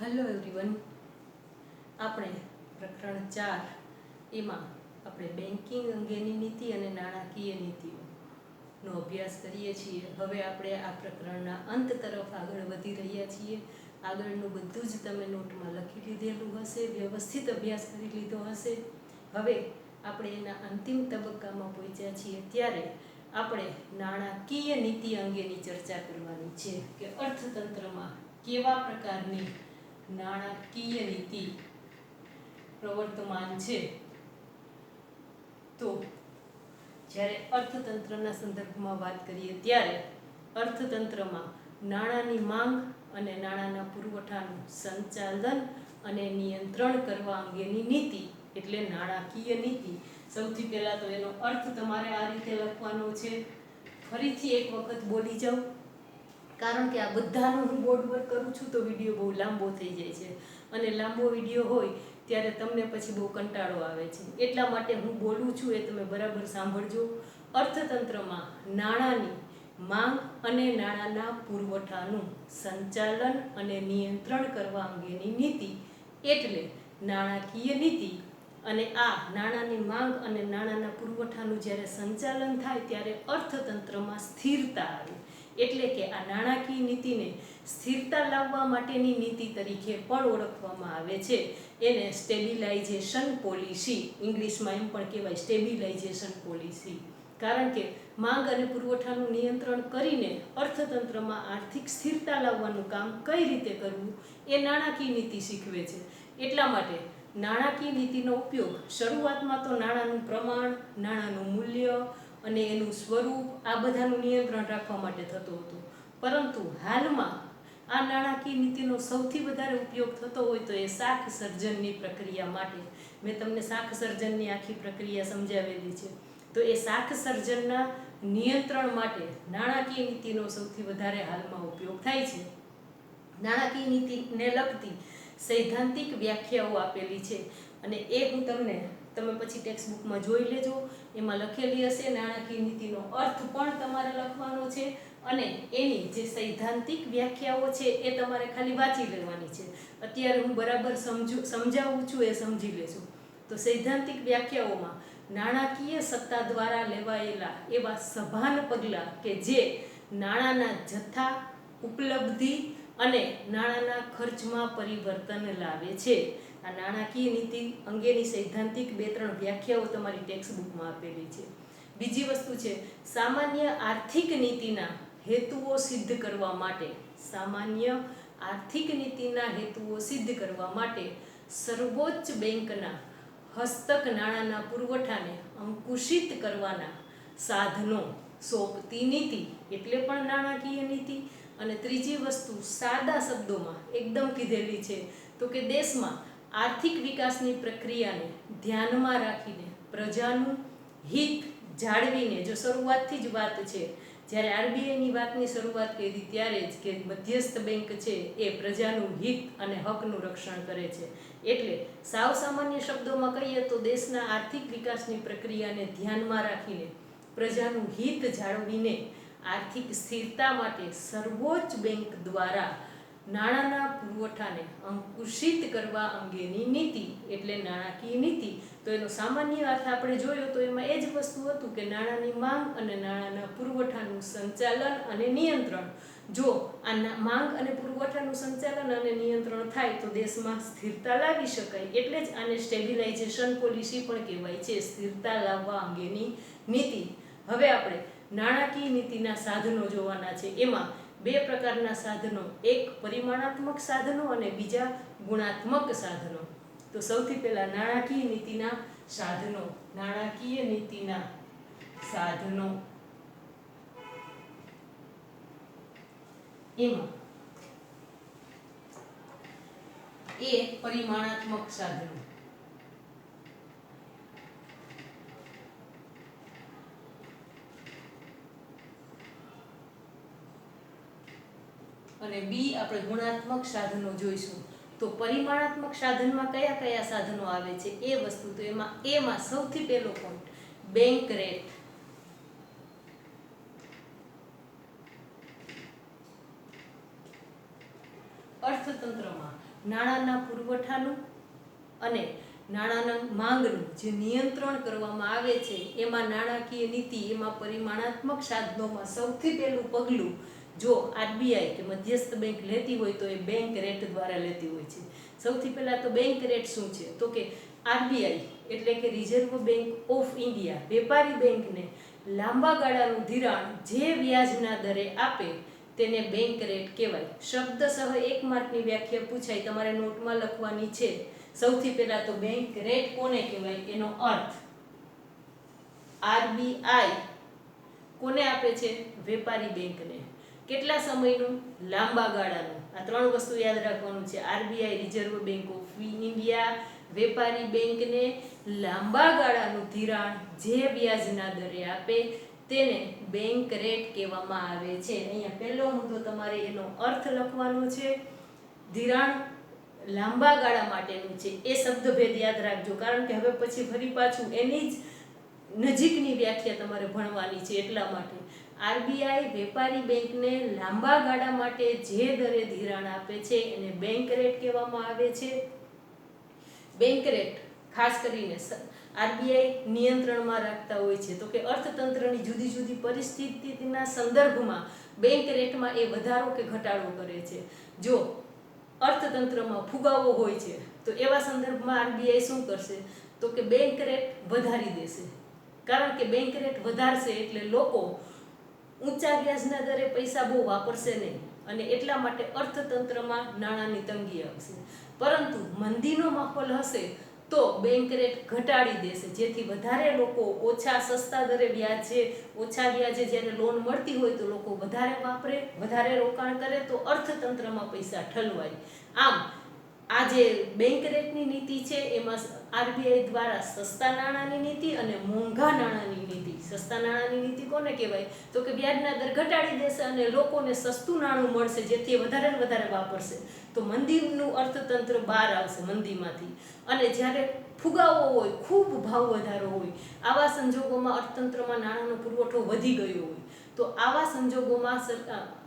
Hello everyone, આપણે પ્રકરણ 4 એમાં આપણે બેન્કિંગ અંગેની નીતિ અને નાણાકીય નીતિઓનો અભ્યાસ કરીએ છીએ. હવે આપણે આ પ્રકરણના અંત તરફ આગળ વધી રહ્યા છીએ. આગળનું બધું જ તમે નોટમાં લખી લીધેલું હશે, વ્યવસ્થિત અભ્યાસ કરી લીધો હશે. હવે આપણે એના અંતિમ તબક્કામાં પહોંચ્યા છીએ, ત્યારે આપણે નાણાકીય નીતિ અંગેની ચર્ચા કરવાની છે કે અર્થતંત્રમાં કેવા પ્રકારની નાણાકીય નીતિ પ્રવર્તમાન છે. તો જ્યારે અર્થતંત્રના સંદર્ભમાં વાત કરીએ ત્યારે અર્થતંત્રમાં નાણાંની માંગ અને નાણાંના પુરવઠાનું સંચાલન અને નિયંત્રણ કરવા અંગેની નીતિ એટલે નાણાકીય નીતિ. સૌથી પહેલાં તો એનો અર્થ તમારે આ રીતે લખવાનો છે. ફરીથી એક વખત બોલી જાઉં, કારણ કે આ બધાનું હું બોર્ડ પર કરું છું તો વિડીયો બહુ લાંબો થઈ જાય છે, અને લાંબો વિડીયો હોય ત્યારે તમને પછી બહુ કંટાળો આવે છે. એટલા માટે હું બોલું છું એ તમે બરાબર સાંભળજો. અર્થતંત્રમાં નાણાંની માંગ અને નાણાંના પુરવઠાનું સંચાલન અને નિયંત્રણ કરવા અંગેની નીતિ એટલે નાણાકીય નીતિ. અને આ નાણાંની માંગ અને નાણાંના પુરવઠાનું જ્યારે સંચાલન થાય ત્યારે અર્થતંત્રમાં સ્થિરતા આવે. એટલે કે આ નાણાકીય નીતિને સ્થિરતા લાવવા માટેની નીતિ તરીકે પણ ઓળખવામાં આવે છે. એને સ્ટેબિલાઇઝેશન પોલિસી, ઇંગ્લિશમાં એમ પણ કહેવાય સ્ટેબિલાઇઝેશન પોલિસી. કારણ કે માંગ અને પુરવઠાનું નિયંત્રણ કરીને અર્થતંત્રમાં આર્થિક સ્થિરતા લાવવાનું કામ કઈ રીતે કરવું એ નાણાકીય નીતિ શીખવે છે. એટલા માટે નાણાકીય નીતિનો ઉપયોગ શરૂઆતમાં તો નાણાંનું પ્રમાણ, નાણાંનું મૂલ્ય અને એનું સ્વરૂપ આ બધાનું નિયંત્રણ રાખવા માટે થતો હતો. પરંતુ હાલમાં આ નાણાકીય નીતિનો સૌથી વધારે ઉપયોગ થતો હોય તો એ શાખ સર્જનની પ્રક્રિયા માટે. મેં તમને શાખ સર્જનની આખી પ્રક્રિયા સમજાવેલી છે. તો એ શાખ સર્જનના નિયંત્રણ માટે નાણાકીય નીતિનો સૌથી વધારે હાલમાં ઉપયોગ થાય છે. નાણાકીય નીતિને લગતી સૈદ્ધાંતિક વ્યાખ્યાઓ આપેલી છે, અને એ હું તમે પછી ટેક્સ્ટબુકમાં જોઈ લેજો. એમાં લખેલી હશે. નાણાકીય નીતિનો અર્થ પણ તમારે લખવાનો છે, અને એની જે સૈદ્ધાંતિક વ્યાખ્યાઓ છે એ તમારે ખાલી વાંચી લેવાની છે. અત્યારે હું બરાબર સમજાવું છું એ સમજી લેજો. તો સૈદ્ધાંતિક વ્યાખ્યાઓમાં નાણાકીય સત્તા દ્વારા લેવાયેલા એવા સભાન પગલાં કે જે નાણાંના જથ્થા, ઉપલબ્ધિ અને નાણાંના ખર્ચમાં પરિવર્તન લાવે છે. આ નાણાકીય નીતિ અંગેની સૈદ્ધાંતિક 2-3 વ્યાખ્યાઓ તમારી ટેક્સ્ટબુકમાં આપેલી છે. બીજી વસ્તુ છે સામાન્ય આર્થિક નીતિના હેતુઓ સિદ્ધ કરવા માટે. સામાન્ય આર્થિક નીતિના હેતુઓ સિદ્ધ કરવા માટે સર્વોચ્ચ બેંકના હસ્તક નાણાંના પુરવઠાને અંકુશિત કરવાના સાધનો સોંપતી નીતિ એટલે પણ નાણાકીય નીતિ. અને ત્રીજી વસ્તુ સાદા શબ્દોમાં એકદમ કીધેલી છે, તો કે દેશમાં આર્થિક વિકાસની પ્રક્રિયાને ધ્યાનમાં રાખીને પ્રજાનું હિત જાળવીને, જો શરૂઆતથી જ વાત છે, જ્યારે આરબીઆઈની વાતની શરૂઆત કરી ત્યારે જ કે મધ્યસ્થ બેંક છે એ પ્રજાનું હિત અને હકનું રક્ષણ કરે છે. એટલે સાવ સામાન્ય શબ્દોમાં કહીએ તો દેશના આર્થિક વિકાસની પ્રક્રિયાને ધ્યાનમાં રાખીને પ્રજાનું હિત જાળવીને આર્થિક સ્થિરતા માટે સર્વોચ્ચ બેંક દ્વારા નાણાંના પુરવઠાને અંકુશિત કરવા અંગેની નીતિ એટલે નાણાકીય નીતિ. તો એનો સામાન્ય અર્થ આપણે જોયો તો એમાં એ જ વસ્તુ હતું કે નાણાંની માંગ અને નાણાંના પુરવઠાનું સંચાલન અને નિયંત્રણ. જો આ માંગ અને પુરવઠાનું સંચાલન અને નિયંત્રણ થાય તો દેશમાં સ્થિરતા લાવી શકાય. એટલે જ આને સ્ટેબિલાઇઝેશન પોલિસી પણ કહેવાય છે, સ્થિરતા લાવવા અંગેની નીતિ. હવે આપણે નાણાકીય નીતિના સાધનો જોવાના છે. એમાં 2 પ્રકારના સાધનો, એક પરિમાણાત્મક સાધનો અને બીજા ગુણાત્મક સાધનો. તો સૌથી પહેલા નાણાકીય નીતિના સાધનો. નાણાકીય નીતિના સાધનો એમાં એ પરિમાણાત્મક સાધનો. અને બી આપણે ગુણાત્મક સાધનો જોઈશું. તો પરિમાણાત્મક સાધનમાં કયા કયા સાધનો આવે છે એ વસ્તુ. તો એમાં સૌથી પહેલો પોઈન્ટ બેંક રેટ. અર્થતંત્રમાં નાણાંના પુરવઠાનું અને નાણાંના માંગનું જે નિયંત્રણ કરવામાં આવે છે એમાં નાણાકીય નીતિ, એમાં પરિમાણાત્મક સાધનોમાં સૌથી પહેલું પગલું જો આરબીઆઈ કે મધ્યસ્થ બેંક લેતી હોય તો એ બેંક રેટ દ્વારા લેતી હોય છે. સૌથી પહેલાં તો બેંક રેટ શું છે? તો કે આરબીઆઈ એટલે કે રિઝર્વ બેંક ઓફ ઇન્ડિયા વેપારી બેંકને લાંબા ગાળાનું ધિરાણ જે વ્યાજના દરે આપે તેને બેંક રેટ કહેવાય. શબ્દસહ 1 માર્કની વ્યાખ્યા પૂછાય, તમારે નોટમાં લખવાની છે. સૌથી પહેલા તો બેંક રેટ કોને કહેવાય એનો અર્થ. આરબીઆઈ કોને આપે છે? વેપારી બેંકને. કેટલા સમયનું? લાંબા ગાળાનું. આ 3 વસ્તુ યાદ રાખવાનું છે. RBI reserve bank of India વેપારી બેંકને લાંબા ગાળાનું ધિરાણ જે વ્યાજના દરે આપે તેને બેંક રેટ કહેવામાં આવે છે. અહીંયા પહેલો મુદ્દો તમારે એનો અર્થ લખવાનો છે. ધિરાણ લાંબા ગાળા માટેનું છે એ શબ્દભેદ યાદ રાખજો, કારણ કે હવે પછી ફરી પાછું એની જ નજીકની વ્યાખ્યા તમારે ભણવાની છે. એટલા માટે આરબીઆઈ વેપારી બેંકને લાંબા ગાળા માટે જે દરે ધિરાણ આપે છે એને બેંક રેટ કહેવામાં આવે છે. બેંક રેટ ખાસ કરીને આરબીઆઈ નિયંત્રણમાં રાખતા હોય છે. તો કે અર્થતંત્રની જુદી જુદી પરિસ્થિતિના સંદર્ભમાં બેંક રેટમાં એ વધારો કે ઘટાડો કરે છે. જો અર્થતંત્રમાં ફુગાવો હોય છે તો એવા સંદર્ભમાં આરબીઆઈ શું કરશે? તો કે બેંક રેટ વધારી દેશે. કારણ કે બેંક રેટ વધારશે એટલે લોકો ઊંચા વ્યાજના દરે પૈસા બહુ વાપરશે નહીં અને એટલા માટે અર્થતંત્રમાં નાણાંની તંગી આવશે. પરંતુ મંદીનો માહોલ હશે તો બેંક રેટ ઘટાડી દેશે, જેથી વધારે લોકો ઓછા સસ્તા દરે વ્યાજે, ઓછા વ્યાજે જ્યારે લોન મળતી હોય તો લોકો વધારે વાપરે, વધારે રોકાણ કરે તો અર્થતંત્રમાં પૈસા ઠલવાય. આમ આ જે બેંક રેટની નીતિ છે એમાં આરબીઆઈ દ્વારા સસ્તા નાણાંની નીતિ અને મોંઘા નાણાંની નીતિ. સસ્તા નાણાંની નીતિ કોને કહેવાય? તો કે વ્યાજના દર ઘટાડી દેશે અને લોકોને સસ્તું નાણું મળશે, જેથી વધારે ને વધારે વાપરશે તો મંદીનું અર્થતંત્ર બહાર આવશે મંદીમાંથી. અને જ્યારે ફુગાવો હોય, ખૂબ ભાવ વધારો હોય, આવા સંજોગોમાં અર્થતંત્રમાં નાણાંનો પુરવઠો વધી ગયો હોય તો આવા સંજોગોમાં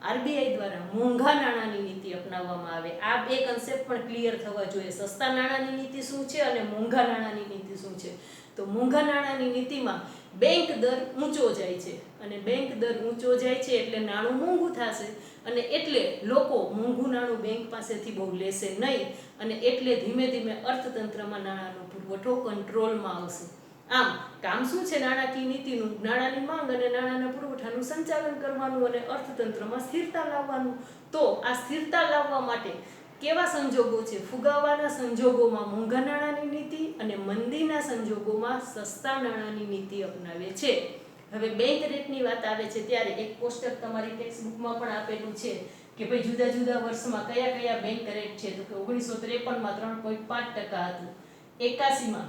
આરબીઆઈ દ્વારા મોંઘા નાણાંની નીતિ અપનાવવામાં આવે. આ બે કન્સેપ્ટ પણ ક્લિયર થવા જોઈએ. સસ્તા નાણાંની નીતિ શું છે અને મોંઘા નાણાંની નીતિ શું છે? તો મોંઘા નાણાંની નીતિમાં બેંક દર ઊંચો જાય છે અને બેંક દર ઊંચો જાય છે એટલે નાણું મોંઘું થશે અને એટલે લોકો મોંઘું નાણું બેંક પાસેથી બહુ લેશે નહીં અને એટલે ધીમે ધીમે અર્થતંત્રમાં નાણાંનો પુરવઠો કંટ્રોલમાં આવશે. આમ કામ શું છે નાણાકીય નીતિનું? નાણાંની માંગ અને નાણાંના પુરવઠાનું સંચાલન કરવાનું અને અર્થતંત્રમાં સ્થિરતા લાવવાનું. તો આ સ્થિરતા લાવવા માટે કેવા સંજોગો છે? ફુગાવાના સંજોગોમાં મોંઘા નાણાંની નીતિ અને મંદીના સંજોગોમાં સસ્તા નાણાંની નીતિ અપનાવે છે. હવે બેંક રેટની વાત આવે છે ત્યારે એક કોષ્ટક તમારી ટેક્સ્ટબુકમાં પણ આપેલું છે કે ભાઈ જુદા જુદા વર્ષમાં કયા કયા બેંક રેટ છે. તો કે 1953માં 3.5% હતું, 81માં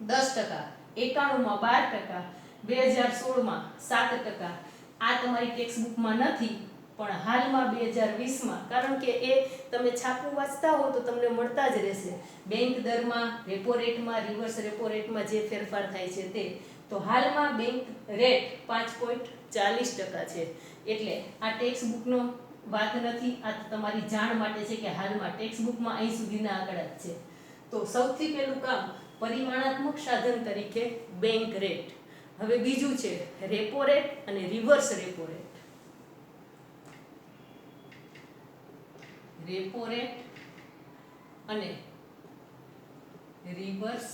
10%, 91માં 12%, 2016માં 7%. આ તમારી ટેક્સ્ટબુકમાં નથી પણ હાલમાં 2020માં, કારણ કે એ તમે છાપું વાંચતા હો તો તમને મળતા જ રહેશે. બેંક દરમાં, રેપો રેટમાં, રિવર્સ રેપો રેટમાં જે ફેરફાર થાય છે તે. તો હાલમાં બેંક રેટ 5.40% છે. એટલે આ ટેક્સ્ટબુકનો વાત નથી, આ તમારી જાણ માટે છે કે હાલમાં ટેક્સ્ટબુકમાં અહીં સુધીના આંકડા જ છે. તો સૌથી પહેલું કામ પરિમાણાત્મક સાધન તરીકે બેંક રેટ. હવે બીજું છે રેપો રેટ અને reverse repo rate. Repo rate અને રિવર્સ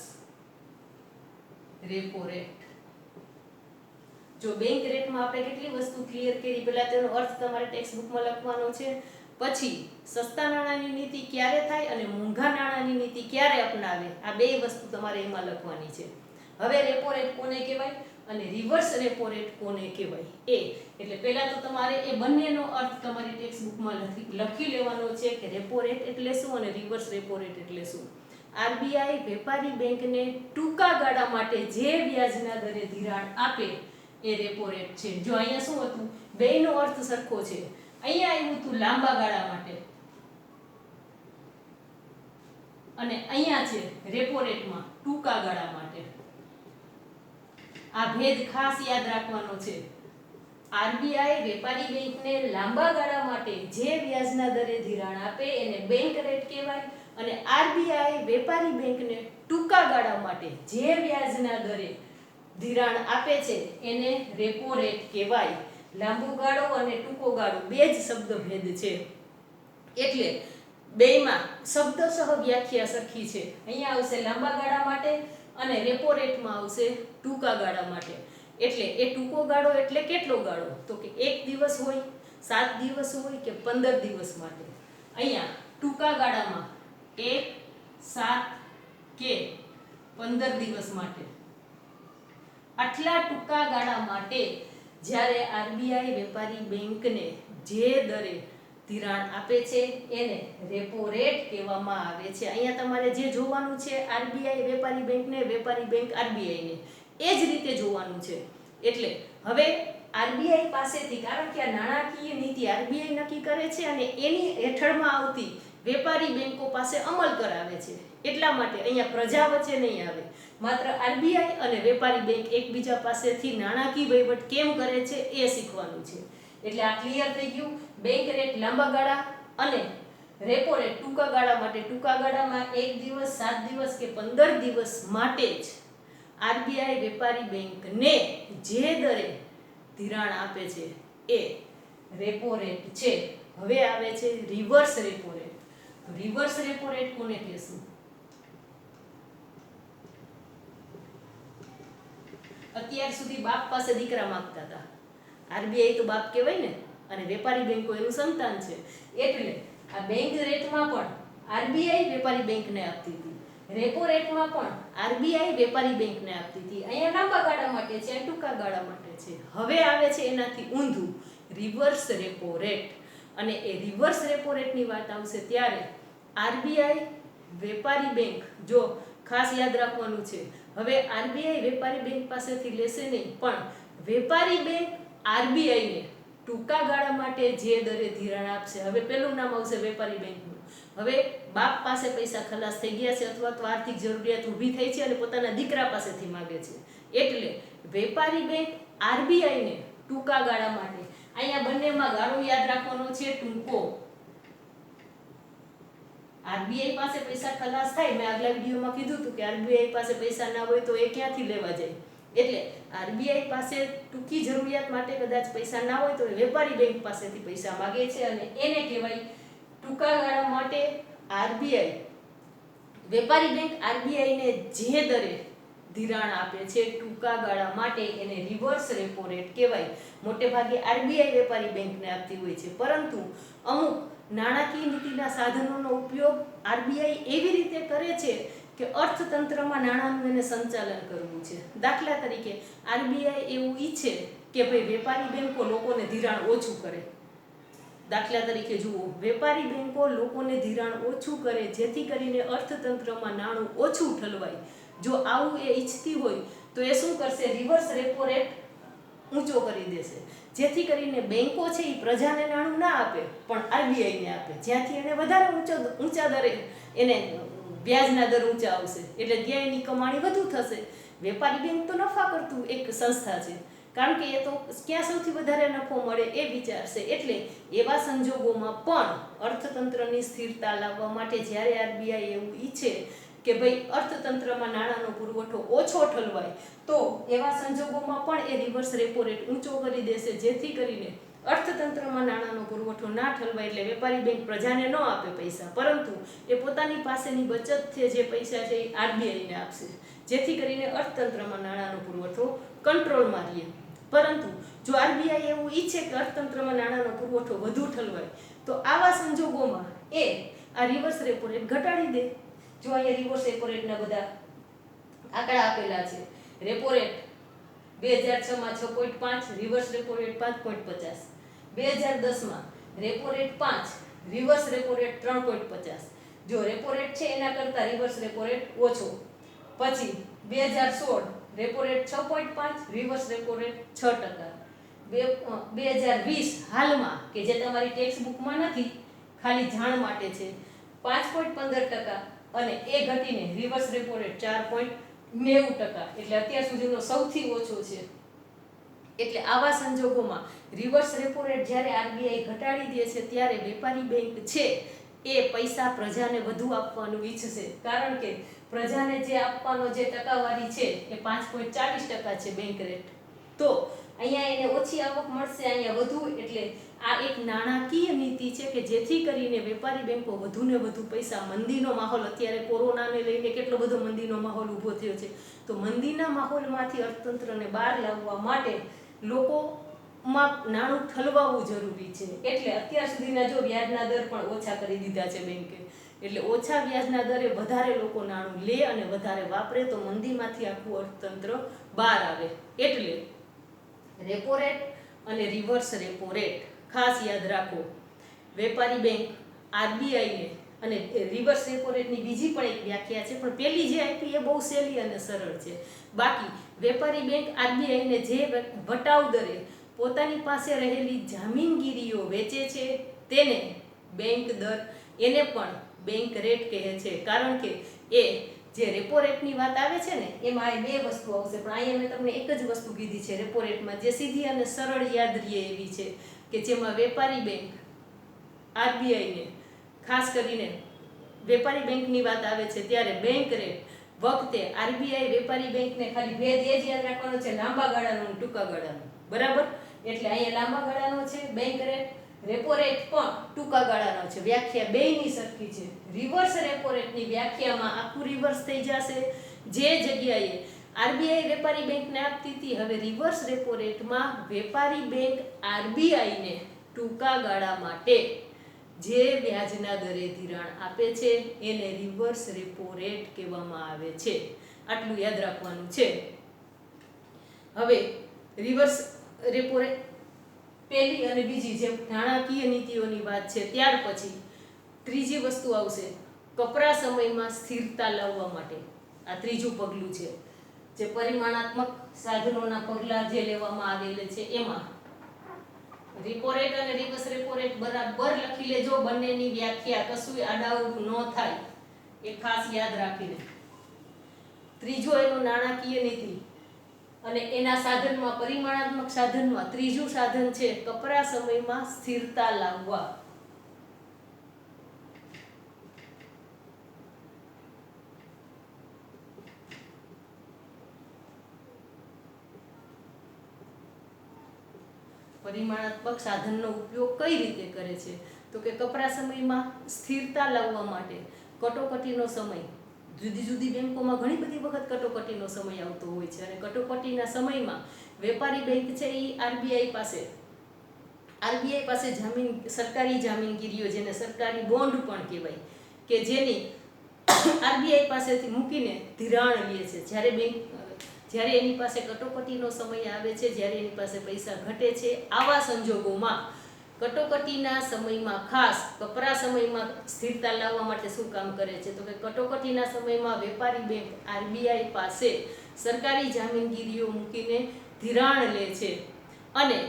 રેપો રેટ. જો બેંક રેટમાં આપણે કેટલી વસ્તુ ક્લિયર કરી, પહેલા તેનો અર્થ તમારે ટેક્સ્ટબુકમાં લખવાનો છે, પછી સસ્તા નાણાંની નીતિ ક્યારે થાય અને મોંઘા નાણાંની નીતિ ક્યારે અપનાવે, આ બે વસ્તુ તમારે એમાં લખવાની છે. હવે રેપો રેટ કોને કહેવાય અને રિવર્સ રેપો રેટ કોને કહેવાય એટલે પહેલા તો તમારે એ બંનેનો અર્થ તમારી ટેક્સ્ટબુકમાં લખી લેવાનો છે કે રેપો રેટ એટલે શું અને રિવર્સ રેપો રેટ એટલે શું. આરબીઆઈ વેપારી બેંકને ટૂંકા ગાળા માટે જે વ્યાજના દરે ધિરાણ આપે એ રેપો રેટ છે. જો અહીંયા શું હતું? બેયનો અર્થ સરખો છે. અહીંયા આવ્યું હતું લાંબા ગાળા માટે અને અહીંયા છે રેપો રેટમાં ટૂંકા ગાળા માટે. આ ભેદ ખાસ યાદ રાખવાનો છે. આરબીઆઈ વેપારી બેંકને લાંબા ગાળા માટે જે વ્યાજના દરે ધિરાણ આપે એને બેંક રેટ કહેવાય અને આરબીઆઈ વેપારી બેંકને ટૂંકા ગાળા માટે જે વ્યાજના દરે ધિરાણ આપે છે એને રેપો રેટ કહેવાય. લાંબો ગાળો અને ટૂંકો ગાળો બે જ શબ્દ ભેદ છે એટલે બેયમાં શબ્દશઃ વ્યાખ્યા સરખી છે. અહીંયા આવશે લાંબા ગાળા માટે અને રેપો રેટમાં આવશે ટૂંકા ગાળા માટે. એટલે એ ટૂંકો ગાળો એટલે કેટલો ગાળો? તો કે 1 દિવસ હોય, 7 દિવસ હોય કે 15 દિવસ માટે. અહીંયા ટૂંકા ગાળામાં 1, 7 કે 15 દિવસ માટે. આટલા ટૂંકા ગાળા માટે જ્યારે આરબીઆઈ વેપારી બેંકને જે દરે ધિરાણ આપે છે એને રેપો રેટ કહેવામાં આવે છે. અહીંયા તમારે જે જોવાનું છે આરબીઆઈ વેપારી બેંકને, વેપારી બેંક આરબીઆઈને એ જ રીતે જોવાનું છે. એટલે હવે આરબીઆઈ પાસેથી, કારણ કે આ નાણાકીય નીતિ આરબીઆઈ નક્કી કરે છે અને એની હેઠળમાં આવતી વેપારી બેંકો પાસે અમલ કરાવે છે, એટલા માટે અહીંયા પ્રજા વચ્ચે નહીં આવે. માત્ર આરબીઆઈ અને વેપારી બેંક એકબીજા પાસેથી નાણાકીય વહીવટ કેમ કરે છે એ શીખવાનું છે. એટલે આ ક્લિયર થઈ ગયું. બેંક રેટ લાંબા ગાળા અને રેપો રેટ ટૂંકા ગાળા માટે. ટૂંકા ગાળામાં 1 દિવસ, 7 દિવસ કે 15 દિવસ માટે જ આરબીઆઈ વેપારી બેંકને જે દરે ધિરાણ આપે છે એ રેપો રેટ છે. હવે આવે છે રિવર્સ રેપો રેટ. તો રિવર્સ રેપો રેટ કોને કહેશું? અત્યાર સુધી બાપ પાસે દીકરા માંગતા હતા. આરબીઆઈ તો બાપ કહેવાય ને, અને વેપારી બેંકો એનું સંતાન છે. એટલે આ બેંક રેટમાં પણ આરબીઆઈ વેપારી બેંકને આપતી હતી, રેપો રેટમાં પણ આરબીઆઈ વેપારી બેંકને આપતી હતી. અહીંયા લાંબા ગાળા માટે છે, ટૂંકા ગાળા માટે છે. હવે આવે છે એનાથી ઊંધું રિવર્સ રેપો રેટ. અને એ રિવર્સ રેપો રેટની વાત આવશે ત્યારે આરબીઆઈ વેપારી બેંક, જો ખાસ યાદ રાખવાનું છે, હવે આરબીઆઈ વેપારી બેંક પાસેથી લેશે નહીં, પણ વેપારી બેંક આરબીઆઈને ટૂંકા ગાળા માટે જે દરે ધિરાણ આપશે. હવે પેલું નામ આવશે વેપારી બેંકનું. હવે બાપ પાસે પૈસા ખલાસ થઈ ગયા છે અથવા તો આર્થિક જરૂરિયાત ઊભી થઈ છે અને પોતાના દીકરા પાસેથી માંગે છે, એટલે વેપારી બેંક આરબીઆઈને ટૂંકા ગાળા માટે, અહીંયા બંનેમાં ગાળો યાદ રાખવાનો છે ટૂંકો. આરબીઆઈ પાસે પૈસા ખલાસ થાય, મેં આગલા વિડીયોમાં કીધું હતું કે આરબીઆઈ પાસે પૈસા ના હોય તો એ ક્યાંથી લેવા જાય. એટલે આરબીઆઈ પાસે ટૂંકી જરૂરિયાત માટે કદાચ પૈસા ના હોય તો વેપારી બેંક પાસેથી પૈસા માંગે છે અને એને કહેવાય ટૂંકા ગાળા માટે આરબીઆઈ વેપારી બેંક આરબીઆઈને જે દરે ધિરાણ આપે છે ટૂંકા ગાળા માટે એને રિવર્સ રેપો રેટ કહેવાય. મોટે ભાગે આરબીઆઈ વેપારી બેંકને આપતી હોય છે, પરંતુ અમુક નાણાકીય નીતિના સાધનોનો ઉપયોગ આરબીઆઈ એવી રીતે કરે છે કે અર્થતંત્રમાં નાણાંનું એને સંચાલન કરવું છે. દાખલા તરીકે આરબીઆઈ એવું ઈચ્છે કે ભાઈ વેપારી બેંકો લોકોને ધિરાણ ઓછું કરે. દાખલા તરીકે જુઓ, વેપારી બેંકો લોકોને ધિરાણ ઓછું કરે જેથી કરીને અર્થતંત્રમાં નાણું ઓછું ઠલવાય. જો આવું એ ઈચ્છતી હોય તો એ શું કરશે? રિવર્સ રેપો રેટ ઊંચો કરી દેશે, જેથી કરીને બેંકો છે એ પ્રજાને નાણું ના આપે પણ આરબીઆઈને આપે, જ્યાંથી એને વધારે ઊંચા દરે એને વ્યાજના દર ઊંચા આવશે, એટલે ત્યાં એની કમાણી વધુ થશે. વેપારી બેંક તો નફા કરતું એક સંસ્થા છે, કારણ કે એ તો ક્યાં સૌથી વધારે નફો મળે એ વિચારશે. એટલે એવા સંજોગોમાં પણ અર્થતંત્રની સ્થિરતા લાવવા માટે જ્યારે આરબીઆઈ એવું ઈચ્છે કે ભાઈ અર્થતંત્રમાં નાણાંનો પુરવઠો ઓછો ઠલવાય, તો એવા સંજોગોમાં પણ એ રિવર્સ રેપો રેટ ઊંચો કરી દેશે, જેથી કરીને અર્થતંત્રમાં નાણાંનો પુરવઠો ના ઠલવાય. એટલે વેપારી બેંક પ્રજાને ન આપે પૈસા, પરંતુ એ પોતાની પાસેની બચત છે જે પૈસા છે એ આરબીઆઈને આપશે, જેથી કરીને અર્થતંત્રમાં નાણાંનો પુરવઠો કંટ્રોલમાં રહે. પરંતુ જો આરબીઆઈ એવું ઈચ્છે કે અર્થતંત્રમાં નાણાંનો પુરવઠો વધુ ઠલવાય, તો આવા સંજોગોમાં એ આ રિવર્સ રેપો રેટ ઘટાડી દે. જો અહીંયા રિવર્સ રેપો રેટના બધા આંકડા આપેલા છે. રેપો રેટ 2006માં 6.5, રિવર્સ રેપો રેટ 5.50. 2010માં repo rate 5, reverse repo rate 3.50. જો રેપો રેટ છે એના કરતાં રિવર્સ રેપો રેટ ઓછો. પછી 2016 repo rate 6.5, reverse repo rate 6%. 2020 હાલમાં કે જે તમારી ટેક્સ્ટ બુકમાં નથી, ખાલી જાણ માટે છે, 5.15% અને એ ઘટીને રિવર્સ રેપો રેટ 4.90%. એટલે અત્યાર સુધીનો સૌથી ઓછો છે. એટલે આવા સંજોગોમાં રિવર્સ રેપો રેટ જ્યારે આરબીઆઈ ઘટાડી દે છે ત્યારે વેપારી બેંક છે એ પૈસા પ્રજાને વધુ આપવાનું ઈચ્છશે, કારણ કે પ્રજાને જે આપવાનો જે ટકાવારી છે એ 5.40% છે બેંક રેટ. તો અહીંયા એને ઓછી આવક મળશે, અહીંયા વધુ. એટલે આ એક નાણાકીય નીતિ છે કે જેથી કરીને વેપારી બેંકો વધુને વધુ પૈસા, મંદીનો માહોલ અત્યારે કોરોનાને લઈને કેટલો બધો મંદીનો માહોલ ઊભો થયો છે, તો મંદીના માહોલમાંથી અર્થતંત્રને બહાર લાવવા માટે લોકોમાં નાણું ઠલવાવું જરૂરી છે. એટલે અત્યાર સુધીના જો વ્યાજના દર પણ ઓછા કરી દીધા છે બેંકે, એટલે ઓછા વ્યાજના દરે વધારે લોકો નાણું લે અને વધારે વાપરે તો મંદીમાંથી આખું અર્થતંત્ર બહાર આવે. એટલે રેપો રેટ અને રિવર્સ રેપો રેટ ખાસ યાદ રાખો. વેપારી બેંક આરબીઆઈને અને રિવર્સ રેપો રેટની બીજી પણ એક વ્યાખ્યા છે, પણ પહેલી જે આપી એ બહુ સહેલી અને સરળ છે. બાકી વેપારી બેંક આરબીઆઈને જે વટાવ દરે પોતાની પાસે રહેલી જામીનગીરીઓ વેચે છે તેને બેંક દર, એને પણ બેંક રેટ કહે છે. કારણ કે એ જે રેપો રેટની વાત આવે છે ને એમાં બે વસ્તુ આવશે, પણ અહીંયા મેં તમને એક જ વસ્તુ કીધી છે રેપો રેટમાં, જે સીધી અને સરળ યાદ રહે એવી છે કે જેમાં વેપારી બેંક આરબીઆઈને, ખાસ કરીને વેપારી બેંકની વાત આવે છે ત્યારે બેંક રેટ વખતે આરબીઆઈ વેપારી બેંકને ખાલી ભેદ એ જ યાદ રાખવાનો છે, લાંબા ગાળાનો અને ટૂંકા ગાળાનો. બરાબર? એટલે અહીંયા લાંબા ગાળાનો છે બેંક રેટ, રેપો રેટ પણ ટૂંકા ગાળાનો છે. વ્યાખ્યા બેયની સરખી છે. રિવર્સ રેપો રેટની વ્યાખ્યામાં આખું રિવર્સ થઈ જશે. જે જગ્યાએ આરબીઆઈ વેપારી બેંકને આપતી હતી, હવે રિવર્સ રેપો રેટમાં વેપારી બેંક આરબીઆઈને ટૂંકા ગાળા માટે જે વ્યાજના દરે ધિરાણ આપે છે એને રિવર્સ રેપો રેટ કહેવામાં આવે છે. આટલું યાદ રાખવાનું છે. હવે રિવર્સ રેપો રેટ પહેલી અને બીજી જે નાણાકીય નીતિઓની વાત છે, ત્યાર પછી ત્રીજી વસ્તુ આવશે કપરા સમયમાં સ્થિરતા લાવવા માટે. આ ત્રીજું પગલું છે, જે પરિમાણાત્મક સાધનોના પગલાં જે લેવામાં આવેલા છે એમાં રેપો રેટ અને રિવર્સ રેપો રેટ બરાબર લખી લેજો. બંનેની વ્યાખ્યા કશું આડાઅવળું ન થાય એ ખાસ યાદ રાખીને. ત્રીજો એનું નાણાકીય નીતિ અને એના સાધનમાં, પરિમાણાત્મક સાધનમાં ત્રીજું સાધન છે કપરા સમયમાં સ્થિરતા લાવવા. પરિમાણાત્મક સાધનનો ઉપયોગ કઈ રીતે કરે છે? તો કે કપરા સમયમાં સ્થિરતા લાવવા માટે કટોકટીનો સમય, જુદી જુદી બેંકોમાં ઘણી બધી વખત કટોકટીનો સમય આવતો હોય છે અને કટોકટીના સમયમાં વેપારી બેંક છે એ આરબીઆઈ પાસે જામીન, સરકારી જામીનગીરીઓ, જેને સરકારી બોન્ડ પણ કહેવાય, કે જેની આરબીઆઈ પાસેથી મૂકીને ધિરાણ લે છે. જ્યારે એની પાસે કટોકટીનો સમય આવે છે, જ્યારે એની પાસે પૈસા ઘટે છે, આવા સંજોગોમાં કટોકટીના સમયમાં, ખાસ કપરા સમયમાં સ્થિરતા લાવવા માટે શું કામ કરે છે? તો કે કટોકટીના સમયમાં વેપારી બેંક આરબીઆઈ પાસે સરકારી જામીનગીરીઓ મૂકીને ધિરાણ લે છે અને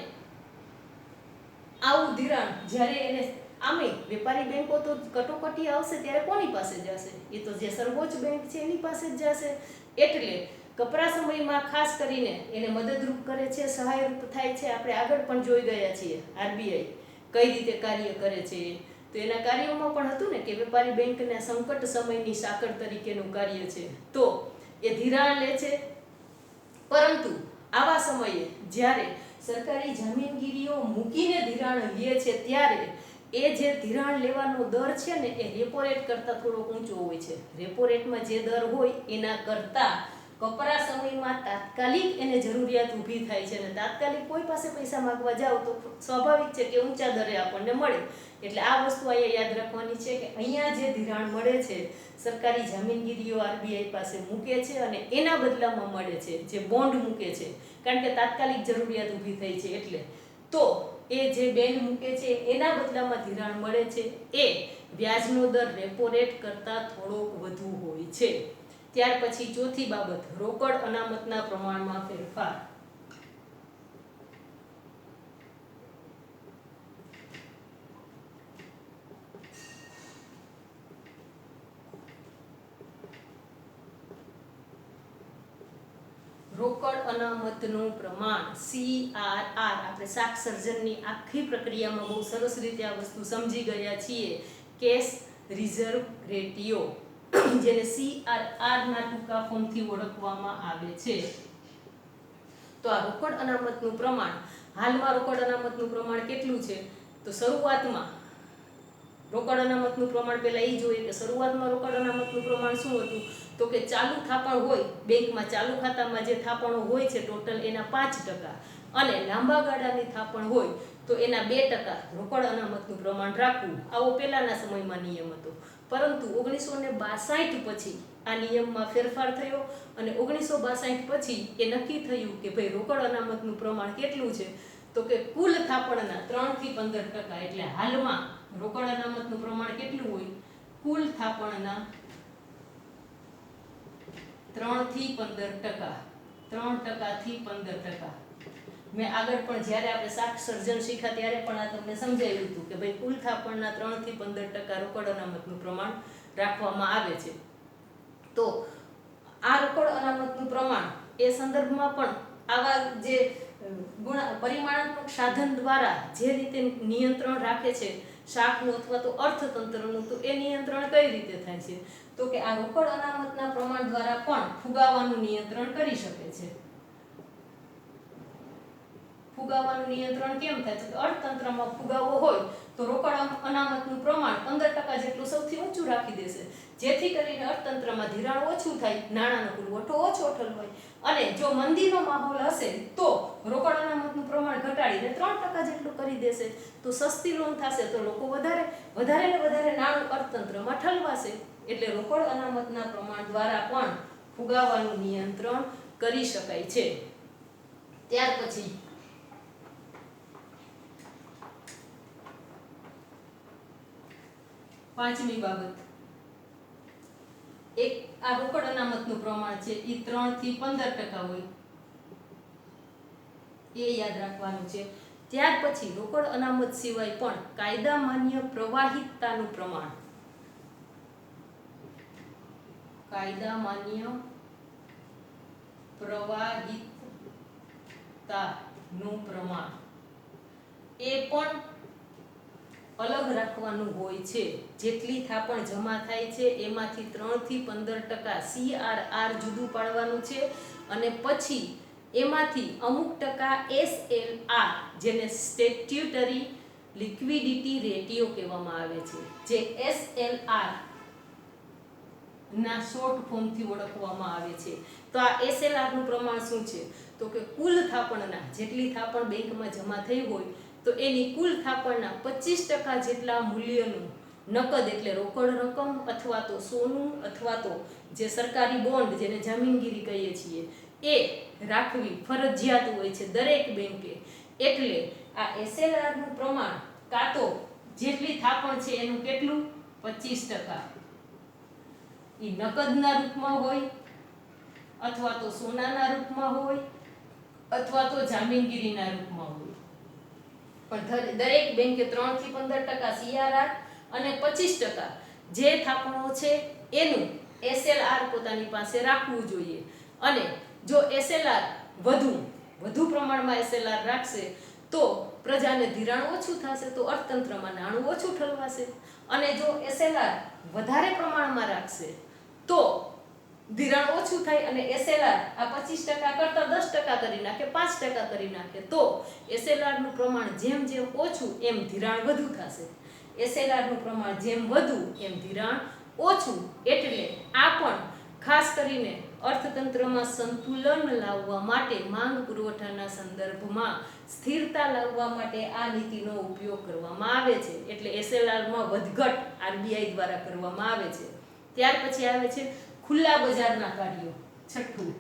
આવું ધિરાણ જ્યારે એને, આમે વેપારી બેંકો તો કટોકટી આવશે ત્યારે કોની પાસે જશે? એ તો જે સર્વોચ્ચ બેંક છે એની પાસે જ જશે. એટલે કપરા સમયમાં ખાસ કરીને એને મદદરૂપ કરે છે, સહાયરૂપ થાય છે. આપણે આગળ પણ જોઈ ગયા છીએ આરબીઆઈ કઈ રીતે કાર્ય કરે છે. તો એના કાર્યોમાં પણ હતું ને કે વેપારી બેંકના સંકટ સમયની સાંકળ તરીકેનું કાર્ય છે. તો એ ધિરાણ લે છે, પરંતુ આવા સમયે જ્યારે સરકારી જામીનગીરીઓ મૂકીને ધિરાણ લે છે ત્યારે એ જે ધિરાણ લેવાનો દર છે ને એ રેપો રેટ કરતાં થોડો ઊંચો હોય છે. રેપો રેટમાં જે દર હોય એના કરતાં કપરા સમયમાં તાત્કાલિક એને જરૂરિયાત ઊભી થાય છે અને તાત્કાલિક કોઈ પાસે પૈસા માંગવા જાઓ તો સ્વાભાવિક છે કે ઊંચા દરે આપણને મળે. એટલે આ વસ્તુ અહીંયા યાદ રાખવાની છે કે અહીંયા જે ધિરાણ મળે છે સરકારી જામીનગીરીઓ આરબીઆઈ પાસે મૂકે છે અને એના બદલામાં મળે છે જે બોન્ડ મૂકે છે, કારણ કે તાત્કાલિક જરૂરિયાત ઊભી થઈ છે. એટલે તો એ જે બેંક મૂકે છે એના બદલામાં ધિરાણ મળે છે એ વ્યાજનો દર રેપો રેટ કરતાં થોડોક વધુ હોય છે. ત્યાર પછી ચોથી બાબત, રોકડ અનામતના પ્રમાણમાં ફેરફાર. રોકડ અનામતનું પ્રમાણ CRR, આપણે શાક સર્જનની આખી પ્રક્રિયામાં બહુ સરસ રીતે આ વસ્તુ સમજી ગયા છીએ. કેશ રિઝર્વ રેટિયો, જેને CRR ના ટૂંકા ફોર્મથી ઓળખવામાં આવે છે. તો આ રોકડ અનામતનું પ્રમાણ, હાલમાં રોકડ અનામતનું પ્રમાણ કેટલું છે? તો શરૂઆતમાં રોકડ અનામતનું પ્રમાણ પહેલા એ જોઈએ કે શરૂઆતમાં રોકડ અનામતનું પ્રમાણ શું હતું? તો કે ચાલુ થાપણ હોય બેંકમાં, ચાલુ ખાતામાં જે થાપણો હોય છે ટોટલ એના 5%, અને લાંબા ગાળાની થાપણ હોય તો એના 2% રોકડ અનામતનું પ્રમાણ રાખવું. આવો પહેલાના સમયમાં નિયમ હતો. પરંતુ 1962 પછી આ નિયમમાં ફેરફાર થયો અને 1962 પછી એ નક્કી થયું કે ભાઈ રોકડ અનામતનું પ્રમાણ કેટલું છે? તો કે કુલ થાપણના 3 થી 15%. એટલે હાલમાં રોકડ અનામતનું પ્રમાણ કેટલું હોય? કુલ થાપણના 3 થી 15%. 3% થી 15%. મેં આગળ પણ જ્યારે આપણે શાક સર્જન શીખ્યા ત્યારે પણ આ તમને સમજાવ્યું હતું કે ભાઈ કુલ થાપણના 3 થી 15% રોકડ અનામતનું પ્રમાણ રાખવામાં આવે છે. તો આ રોકડ અનામતનું પ્રમાણ એ સંદર્ભમાં પણ આવા જે પરિમાણાત્મક સાધન દ્વારા જે રીતે નિયંત્રણ રાખે છે શાકનું અથવા તો અર્થતંત્રનું, તો એ નિયંત્રણ કઈ રીતે થાય છે? તો કે આ રોકડ અનામતના પ્રમાણ દ્વારા પણ ફુગાવાનું નિયંત્રણ કરી શકે છે. ફુગાવાનું નિયંત્રણ કેમ થાય? તો અર્થતંત્રમાં ફુગાવો હોય તો રોકડ અનામતનું પ્રમાણ 15% જેટલું સૌથી ઊંચું રાખી દેશે, જેથી કરીને અર્થતંત્રમાં ધિરાણ ઓછું થાય, નાણાંનો પુરવઠો ઓછો ઠલવાય. અને જો મંદીનો માહોલ હશે તો રોકડ અનામતનું પ્રમાણ ઘટાડીને 3% જેટલું કરી દેશે. તો સસ્તી લોન થશે તો લોકો વધારે ને વધારે નાણું અર્થતંત્રમાં ઠલવાશે. એટલે રોકડ અનામતના પ્રમાણ દ્વારા પણ ફુગાવાનું નિયંત્રણ કરી શકાય છે. ત્યાર પછી પાંચમી બાબત, એક આ રોકડ અનામતનું પ્રમાણ છે એ 3 થી 15% હોય, એ યાદ રાખવાનું છે. ત્યાર પછી રોકડ અનામત સિવાય પણ કાયદા માન્ય પ્રવાહિતતાનું પ્રમાણ, કાયદા માન્ય પ્રવાહિતતાનું પ્રમાણ એ પણ અલગ રાખવાનું હોય છે. જેટલી થાપણ જમા થાય છે એમાંથી 3 થી 15% CRR જુદું પાડવાનું છે, અને પછી એમાંથી અમુક ટકા SLR, જેને સ્ટેટ્યુટરી લિક્વિડિટી રેટિયો કહેવામાં આવે છે, જે SLR ના શોર્ટ ફોર્મથી ઓળખવામાં આવે છે. તો આ SLR નું પ્રમાણ શું છે? તો કે કુલ થાપણના, જેટલી થાપણ બેંકમાં જમા થઈ હોય તો એની કુલ થાપણના 25% જેટલા મૂલ્યનું નકદ, એટલે રોકડ રકમ અથવા તો સોનું અથવા તો જે સરકારી બોન્ડ, જેને જામીનગીરી કહીએ છીએ, એ રાખવી ફરજિયાત હોય છે દરેક બેંકે. એટલે આ SLR નું પ્રમાણ કાં તો જેટલી થાપણ છે એનું કેટલું 25% એ નકદના રૂપમાં હોય, અથવા તો સોનાના રૂપમાં હોય, અથવા તો જામીનગીરીના રૂપમાં હોય. પણ દરેક બેંકે 3 થી 15% CRR અને 25% જે થાપણો છે એનું SLR પોતાની પાસે રાખવું જોઈએ. અને જો SLR વધુ પ્રમાણમાં SLR રાખશે તો પ્રજાને ધિરાણ ઓછું થશે, તો અર્થતંત્રમાં નાણું ઓછું ઠલવાશે. અને જો SLR વધારે પ્રમાણમાં રાખશે તો ધિરાણ ઓછું થાય અને SLR આ 25% કરતાં 10% કરી નાખે, 5% કરી નાખે, તો SLR નું પ્રમાણ જેમ જેમ ઓછું એમ ધિરાણ વધુ થશે. SLR નું પ્રમાણ જેમ વધુ એમ ધિરાણ ઓછું. એટલે આ પણ ખાસ કરીને અર્થતંત્રમાં સંતુલન લાવવા માટે, માંગ પુરવઠાના સંદર્ભમાં સ્થિરતા લાવવા માટે આ નીતિનો ઉપયોગ કરવામાં આવે છે. એટલે SLR માં વધઘટ RBI દ્વારા કરવામાં આવે છે. ત્યાર પછી આવે છે ખુલ્લા બજારના કાર્યો. છઠ્ઠું,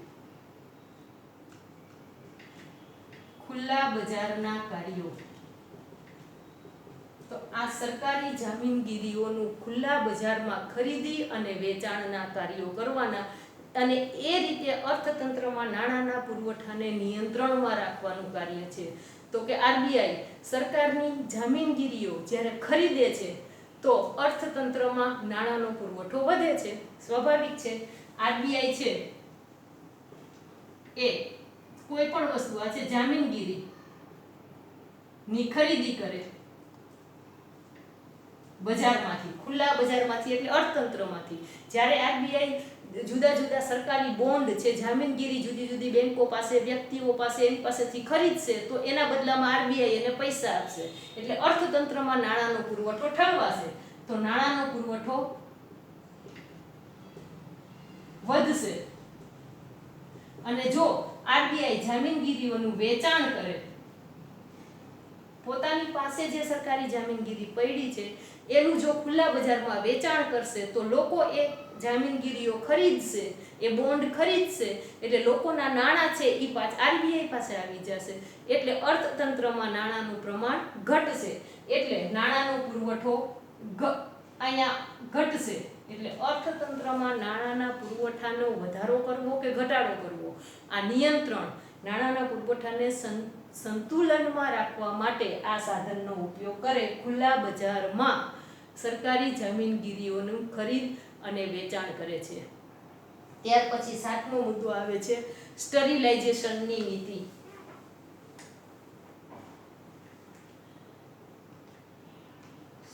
ખુલ્લા બજારના કાર્યો. તો આ સરકારી જામીનગીરીઓનું ખુલ્લા બજારમાં ખરીદી અને વેચાણના કાર્યો કરવાના, અને એ રીતે અર્થતંત્રમાં નાણાંના પુરવઠાને નિયંત્રણમાં રાખવાનું કાર્ય છે. તો કે RBI સરકારની જામીનગીરીઓ જ્યારે ખરીદે છે તો અર્થતંત્રમાં નાણાંનો પુરવઠો વધે છે. સ્વાભાવિક છે. RBI છે એ કોઈ પણ વસ્તુ આ છે જામીનગીરી ની ખરીદી કરે બજારમાંથી, ખુલ્લા બજારમાંથી એટલે અર્થતંત્રમાંથી. જ્યારે આરબીઆઈ જુદા જુદા સરકારી બોન્ડ છે, જામીનગીરી જુદી જુદી બેંકો પાસે, વ્યક્તિઓ પાસે, એની પાસેથી ખરીદશે તો એના બદલામાં આરબીઆઈ એને પૈસા આપશે. એટલે અર્થતંત્રમાં નાણાંનો પુરવઠો ઠલવાશે, તો નાણાંનો પુરવઠો વધશે. અને જો આરબીઆઈ જામીનગીરીઓનું વેચાણ કરે, પોતાની પાસે જે સરકારી જામીનગીરી પડી છે એનું જો ખુલ્લા બજારમાં વેચાણ કરશે તો લોકો એ જામીનગીરીઓ ખરીદશે, એ બોન્ડ ખરીદશે, એટલે લોકોના નાણાં છે એ આરબીઆઈ પાસે આવી જશે. એટલે અર્થતંત્રમાં નાણાંનું પ્રમાણ ઘટશે, એટલે નાણાંનો પુરવઠો અહીંયા ઘટશે. એટલે અર્થતંત્રમાં નાણાંના પુરવઠાનો વધારો કરવો કે ઘટાડો કરવો, આ નિયંત્રણ નાણાંના પુરવઠાને સંતુલનમાં રાખવા માટે આ સાધનનો ઉપયોગ કરે. ખુલ્લા બજારમાં સરકારી જામીનગીરીઓનું ખરીદ અને વેચાણ કરે છે. ત્યાર પછી 7મો મુદ્દો આવે છે સ્ટરીલાઇઝેશનની નીતિ.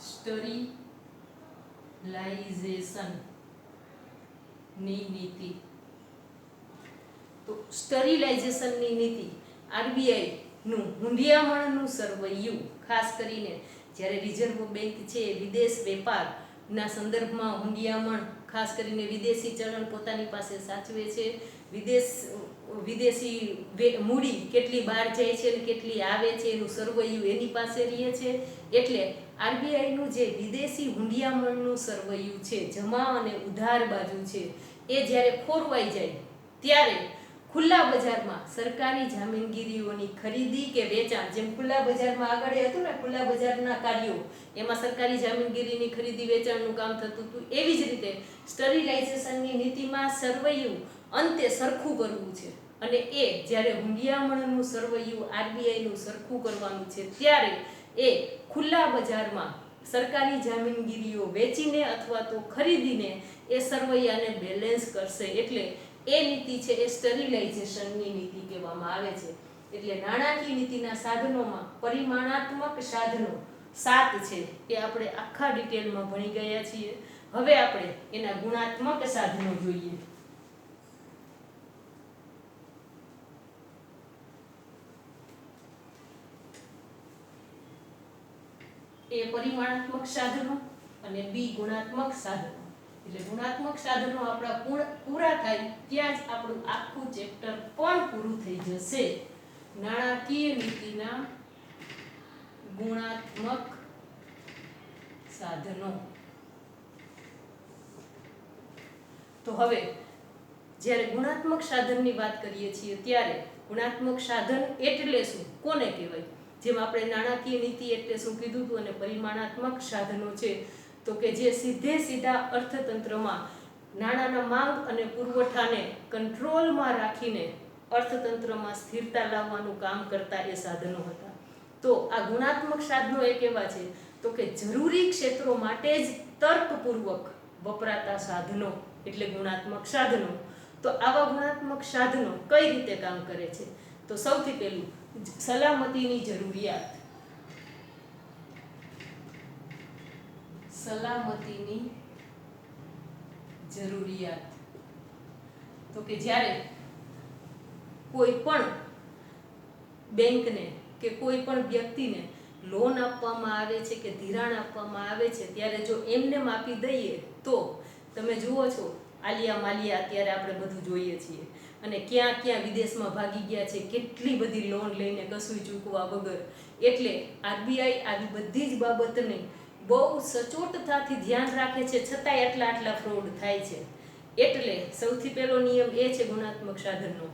સ્ટરીલાઇઝેશનની નીતિ. તો સ્ટરીલાઇઝેશનની નીતિ આરબીઆઈ નું હુંડિયામણનું સરવૈયું, ખાસ કરીને જ્યારે રિઝર્વ બેંક છે વિદેશ વેપારના સંદર્ભમાં હુંડિયામણ, ખાસ કરીને વિદેશી ચલણ પોતાની પાસે સાચવે છે, વિદેશી મૂડી કેટલી બહાર જાય છે અને કેટલી આવે છે એનું સરવૈયું એની પાસે રહે છે. એટલે આરબીઆઈનું જે વિદેશી હુંડિયામણનું સરવૈયું છે, જમા અને ઉધાર બાજુ છે, એ જ્યારે ખોરવાઈ જાય ત્યારે ખુલ્લા બજારમાં સરકારી જામીનગીરીઓની ખરીદી કે વેચાણ, જેમ ખુલ્લા બજારમાં આગળ હતું ને ખુલ્લા બજારના કાર્યો, એમાં સરકારી જામીનગીરીની ખરીદી વેચાણનું કામ થતું હતું, એવી જ રીતે સ્ટરીલાઇઝેશનની નીતિમાં સરવૈયું અંતે સરખું કરવું છે. અને એ જ્યારે હુંડિયામણનું સરવૈયું આરબીઆઈનું સરખું કરવાનું છે ત્યારે એ ખુલ્લા બજારમાં સરકારી જામીનગીરીઓ વેચીને અથવા તો ખરીદીને એ સરવૈયાને બેલેન્સ કરશે. એટલે એ નીતિ છે એ સ્ટરીલાઇઝેશનની નીતિ કહેવામાં આવે છે. એટલે નાણાકીય નીતિના સાધનોમાં પરિમાણાત્મક સાધનો 7 છે એ આપણે આખા ડિટેલમાં ભણી ગયા છીએ. હવે આપણે એના ગુણાત્મક સાધનો જોઈએ. એ પરિમાણાત્મક સાધનો અને બી ગુણાત્મક સાધનો. એટલે ગુણાત્મક સાધનો આપણા પૂરા થાય ત્યાં જ આપણું આખું ચેપ્ટર પણ પૂરું થઈ જશે. નાણાકીય નીતિના ગુણાત્મક સાધનો. તો હવે જ્યારે ગુણાત્મક સાધનની વાત કરીએ છીએ ત્યારે ગુણાત્મક સાધન એટલે શું, કોને કહેવાય? જેમ આપણે નાણાકીય નીતિ એટલે શું કીધું હતું અને પરિમાણાત્મક સાધનો છે તો કે જે સીધા અર્થતંત્રમાં નાણાંના માંગ અને પુરવઠાને કંટ્રોલમાં રાખીને અર્થતંત્રમાં સ્થિરતા લાવવાનું કામ કરતા એ સાધનો હતા. તો આ ગુણાત્મક સાધનો એ કેવા છે તો કે જરૂરી ક્ષેત્રો માટે જ તર્કપૂર્વક વપરાતા સાધનો એટલે ગુણાત્મક સાધનો. તો આવા ગુણાત્મક સાધનો કઈ રીતે કામ કરે છે? તો સૌથી પહેલું સલામતીની જરૂરિયાત. સલામતીની જરૂરિયાત તો કે જ્યારે કોઈ પણ બેંકને કે કોઈ પણ વ્યક્તિને લોન આપવામાં આવે છે કે ધિરાણ આપવામાં આવે છે ત્યારે જો એમને આપી દઈએ તો તમે જુઓ છો આલિયા માલિયા અત્યારે આપણે બધું જોઈએ છીએ અને ક્યાં ક્યાં વિદેશમાં ભાગી ગયા છે, કેટલી બધી લોન લઈને કશું ચૂકવા વગર. એટલે આરબીઆઈ આવી બધી જ બાબતને બહુ સચોટતાથી ધ્યાન રાખે છે, છતાંય આટલા ફ્રોડ થાય છે. એટલે સૌથી પહેલો નિયમ એ છે ગુણાત્મક સાધનનો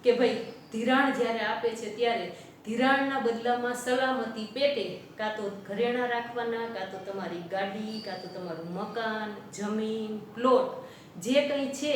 કે ભાઈ ધિરાણ જ્યારે આપે છે ત્યારે ધિરાણના બદલામાં સલામતી પેટે કાં તો ઘરેણાં રાખવાના, કાં તો તમારી ગાડી, કાં તો તમારું મકાન, જમીન, પ્લોટ જે કંઈ છે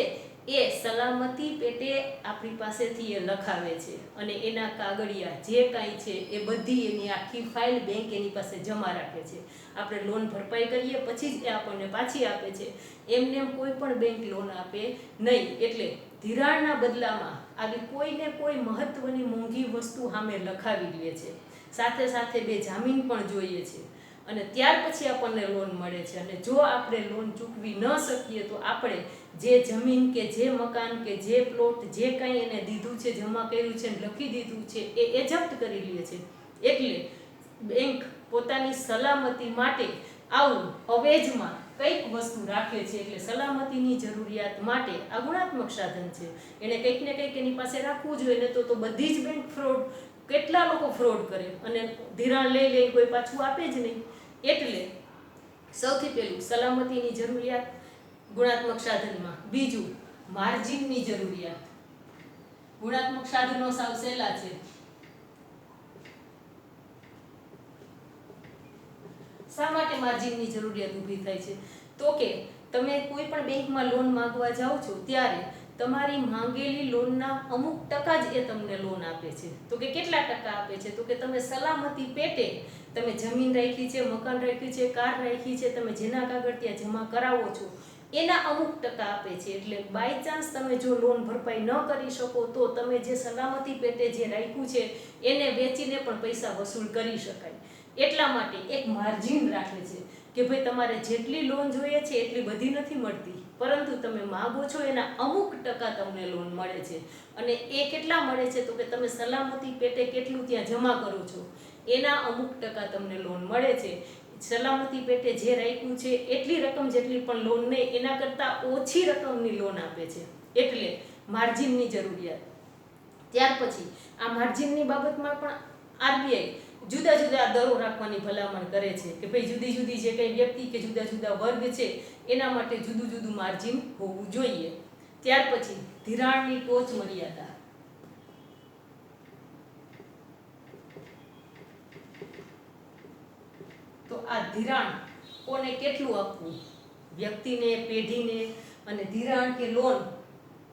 એ સલામતી પેટે આપણી પાસેથી એ લખાવે છે અને એના કાગળિયા જે કાંઈ છે એ બધી એની આખી ફાઇલ બેંક એની પાસે જમા રાખે છે. આપણે લોન ભરપાઈ કરીએ પછી જ એ આપણને પાછી આપે છે. એમને કોઈ પણ બેંક લોન આપે નહીં. એટલે ધિરાણના બદલામાં આવી કોઈને કોઈ મહત્વની મોંઘી વસ્તુ સામે લખાવી લે છે. સાથે સાથે 2 જામીન પણ જોઈએ છે અને ત્યાર પછી આપણને લોન મળે છે. અને જો આપણે લોન ચૂકવી ન શકીએ તો આપણે જે જમીન કે જે મકાન કે જે પ્લોટ જે કાંઈ એને દીધું છે, જમા કર્યું છે, લખી દીધું છે એ જપ્ત કરી લે છે. એટલે બેંક પોતાની સલામતી માટે આવું અવેજમાં કંઈક વસ્તુ રાખે છે. એટલે સલામતીની જરૂરિયાત માટે આ ગુણાત્મક સાધન છે. એને કંઈક ને કંઈક એની પાસે રાખવું જોઈએ. ને તો બધી જ બેંક ફ્રોડ, કેટલા લોકો ફ્રોડ કરે અને ધિરાણ લઈ કોઈ પાછું આપે જ નહીં. એટલે સૌથી પહેલું સલામતીની જરૂરિયાત ગુણાત્મક સાધનમાં. બીજું માર્જિનની જરૂરિયાત. ગુણાત્મક સાધનો સાવ સહેલા છે. શા માટે માર્જિનની જરૂરિયાત ઊભી થાય છે? તો કે તમે કોઈ પણ બેંકમાં લોન માંગવા જાઓ છો ત્યારે તમારી માંગેલી લોનના અમુક ટકા જ એ તમને લોન આપે છે. તો કે કેટલા ટકા આપે છે? તો કે તમે સલામતી પેટે તમે જમીન રાખી છે, મકાન રાખ્યું છે, કાર રાખી છે, તમે જેના કાગળ ત્યાં જમા કરાવો છો એના અમુક ટકા આપે છે. એટલે બાય ચાન્સ તમે જો લોન ભરપાઈ ન કરી શકો તો તમે જે સલામતી પેટે જે રાખ્યું છે એને વેચીને પણ પૈસા વસૂલ કરી શકાય. એટલા માટે એક માર્જિન રાખે છે કે ભાઈ તમારે જેટલી લોન જોઈએ છે એટલી બધી નથી મળતી, પરંતુ તમે માગો છો એના અમુક ટકા તમને લોન મળે છે. અને એ કેટલા મળે છે? તો કે તમે સલામતી પેટે કેટલું ત્યાં જમા કરો છો એના અમુક ટકા તમને લોન મળે છે. સલામતી પેટે જે રાખ્યું છે એટલી રકમ જેટલી પણ લોન નહીં, એના કરતાં ઓછી રકમની લોન આપે છે. એટલે માર્જિનની જરૂરિયાત. ત્યાર પછી આ માર્જિનની બાબતમાં પણ આરબીઆઈ જુદા જુદા દરો રાખવાની ભલામણ કરે છે કે ભાઈ જુદી જુદી જે કંઈ વ્યક્તિ કે જુદા જુદા વર્ગ છે એના માટે જુદું જુદું માર્જિન હોવું જોઈએ. ત્યાર પછી ધિરાણની ટોચ મર્યાદા. તો આ ધિરાણ કોને કેટલું આપવું, વ્યક્તિને, પેઢીને, અને ધિરાણ કે લોન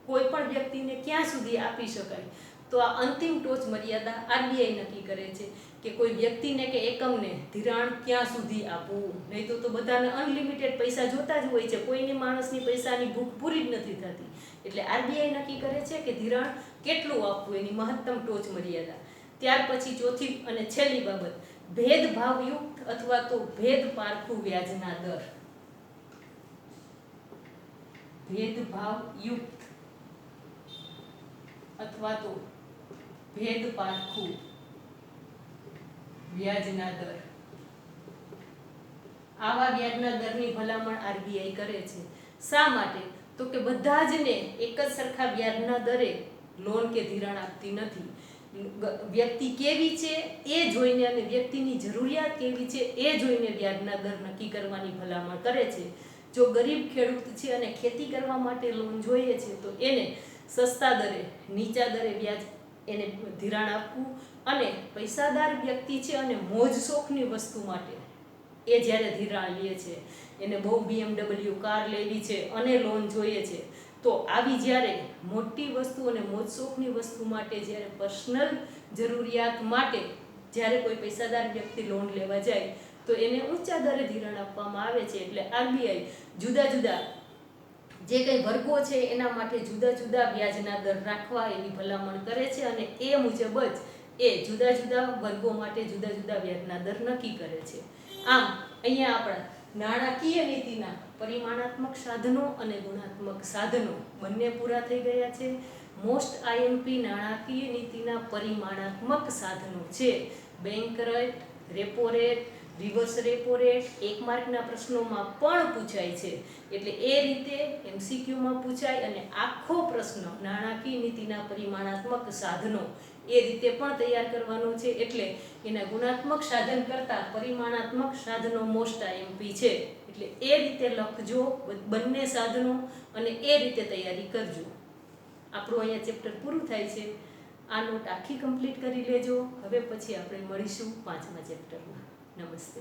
કોઈ પણ વ્યક્તિને ક્યાં સુધી આપી શકાય? તો આ અંતિમ ટોચ મર્યાદા આરબીઆઈ નક્કી કરે છે કે કોઈ વ્યક્તિને કે એકમને ધિરાણ ક્યાં સુધી આપવું. નહીં તો બધાને અનલિમિટેડ પૈસા જોતા જ હોય છે. કોઈની માણસની પૈસાની ભૂખ પૂરી જ નથી થતી. એટલે આરબીઆઈ નક્કી કરે છે કે ધિરાણ કેટલું આપવું, એની મહત્તમ ટોચ મર્યાદા. ત્યાર પછી ચોથી અને છેલ્લી બાબત, ભેદભાવયુક્ત અથવા તો ભેદ પારખું વ્યાજના દર. ભેદભાવયુક્ત અથવા તો ભેદ પારખું વ્યાજના દર. આવા વ્યાજના દરની ભલામણ આરબીઆઈ કરે છે. શા માટે? તો કે બધા જ ને એક જ સરખા વ્યાજના દરે લોન કે ધિરાણ આપતી નથી. વ્યક્તિ કેવી છે એ જોઈને અને વ્યક્તિની જરૂરિયાત કેવી છે એ જોઈને વ્યાજના દર નક્કી કરવાની ભલામણ કરે છે. જો ગરીબ ખેડૂત છે અને ખેતી કરવા માટે લોન જોઈએ છે તો એને સસ્તા દરે, નીચા દરે વ્યાજ એને ધિરાણ આપવું. અને પૈસાદાર વ્યક્તિ છે અને મોજ શોખની વસ્તુ માટે એ જ્યારે ધિરાણ લે છે, એને બહુ BMW કાર લેવી છે અને લોન જોઈએ છે, તો આવી જ્યારે મોટી વસ્તુ અને મોજ શોખની વસ્તુ માટે જ્યારે પર્સનલ જરૂરિયાત માટે જ્યારે કોઈ પૈસાદાર વ્યક્તિ લોન લેવા જાય તો એને ઊંચા દરે ધિરાણ આપવામાં આવે છે. એટલે આરબીઆઈ જુદા જુદા જે કંઈ વર્ગો છે એના માટે જુદા જુદા વ્યાજના દર રાખવા એવી ભલામણ કરે છે અને એ મુજબ જ એ જુદા જુદા વર્ગો માટે જુદા જુદા વ્યાજના દર નક્કી કરે છે. આમ અહીંયા આપણા નાણાકીય નીતિના પરિમાણાત્મક સાધનો અને ગુણાત્મક સાધનો બંને પૂરા થઈ ગયા છે. મોસ્ટ આઈએમપી નાણાકીય નીતિના પરિમાણાત્મક સાધનો છે bank rate, repo rate, reverse repo rate. 1 માર્કના પ્રશ્નોમાં પણ પૂછાય છે. એટલે એ રીતે એમસીક્યુમાં પૂછાય અને આખો પ્રશ્ન નાણાકીય નીતિના પરિમાણાત્મક સાધનો એ રીતે પણ તૈયાર કરવાનો છે. એટલે એના ગુણાત્મક સાધન કરતાં પરિમાણાત્મક સાધનો મોસ્ટ આઈએમપી છે. એટલે એ રીતે લખજો બંને સાધનો અને એ રીતે તૈયારી કરજો. આપણું અહીંયા ચેપ્ટર પૂરું થાય છે. આ નોટ આખી કમ્પ્લીટ કરી લેજો. હવે પછી આપણે મળીશું 5મા ચેપ્ટરમાં. નમસ્તે.